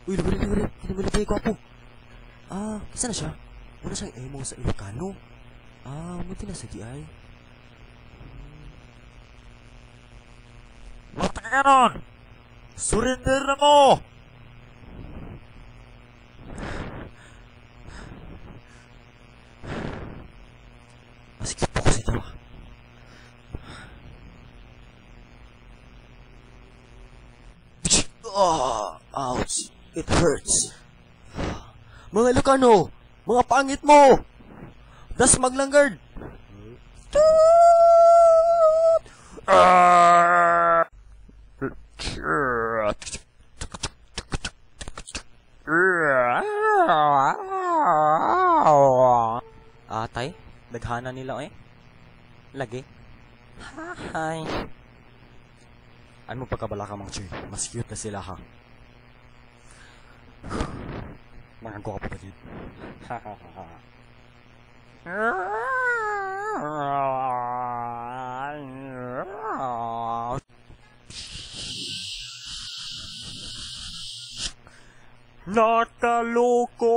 Uy, libre. Kinamalibre ko po. Kisa na siya? Muna siyang emo sa Ilocano. Munti na sa di ay. Bakit ka ganon? Surrender na mo! Masikip po kasi daw. Ouch! It hurts. Mga Ilocano! Mga pangit mo! Das maglanggard! Tay, daghana nila eh. Lagi. Hi. Ano mo pagkabala ka, Mang Choy? Mas cute na sila, ha? Mga gwapo pa dito. Nakaloko!